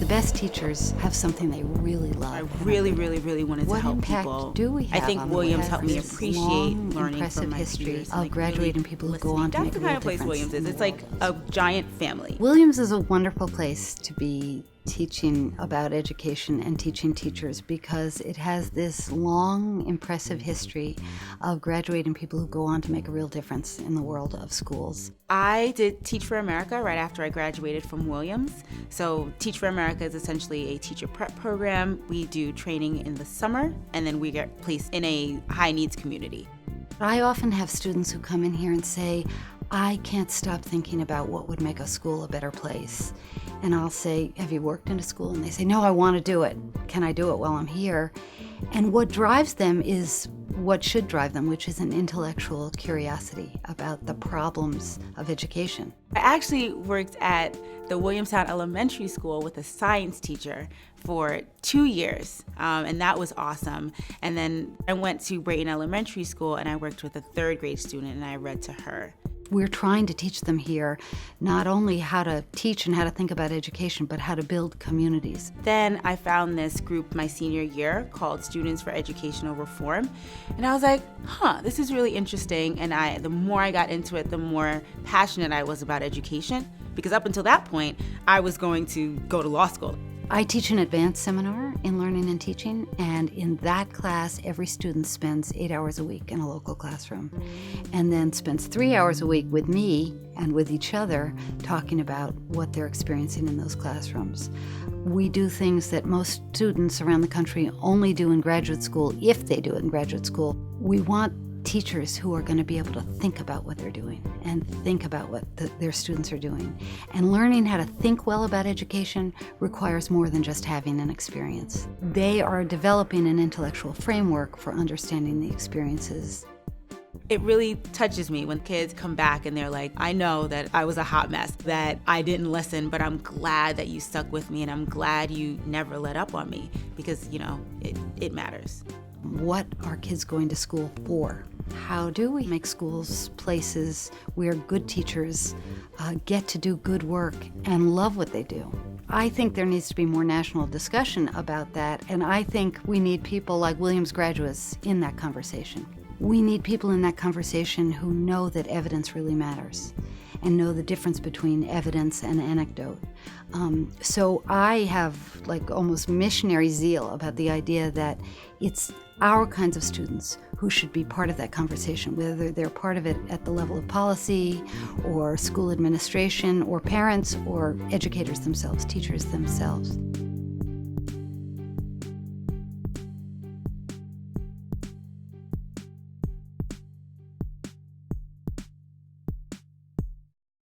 best teachers have something they really love. I really wanted to help What people. impact do we have? I think on Williams the helped me this appreciate long, learning impressive from my history peers. of graduating people who go on to That's make the a kind real of place difference Williams is. in the It's like a world. giant family. Williams is a wonderful place to be teaching about education and teaching teachers because it has this long, impressive history of graduating people who go on to make a real difference in the world of schools. I did Teach for America right after I graduated from Williams. So Teach for America is essentially a teacher prep program. We do training in the summer, and then we get placed in a high needs community. I often have students who come in here and say, I can't stop thinking about what would make a school a better place. And I'll say, have you worked in a school? And they say, no, I want to do it. Can I do it while I'm here? And what drives them is what should drive them, which is an intellectual curiosity about the problems of education. I actually worked at the Williamstown Elementary School with a science teacher for 2 years, and that was awesome. And then I went to Brayton Elementary School and I worked with a third grade student and I read to her. We're trying to teach them here not only how to teach and how to think about education, but how to build communities. Then I found this group my senior year called Students for Educational Reform. And I was like, this is really interesting. And the more I got into it, the more passionate I was about education. Because up until that point, I was going to go to law school. I teach an advanced seminar in learning and teaching, and in that class, every student spends 8 hours a week in a local classroom, and then spends 3 hours a week with me and with each other talking about what they're experiencing in those classrooms. We do things that most students around the country only do in graduate school, if they do it in graduate school. We want teachers who are going to be able to think about what they're doing and think about what their students are doing. And learning how to think well about education requires more than just having an experience. They are developing an intellectual framework for understanding the experiences. It really touches me when kids come back and they're like, I know that I was a hot mess, that I didn't listen, but I'm glad that you stuck with me and I'm glad you never let up on me because, it matters. What are kids going to school for? How do we make schools places where good teachers get to do good work and love what they do? I think there needs to be more national discussion about that, and I think we need people like Williams graduates in that conversation. We need people in that conversation who know that evidence really matters and know the difference between evidence and anecdote. So I have almost missionary zeal about the idea that it's our kinds of students who should be part of that conversation, whether they're part of it at the level of policy or school administration or parents or educators themselves, teachers themselves.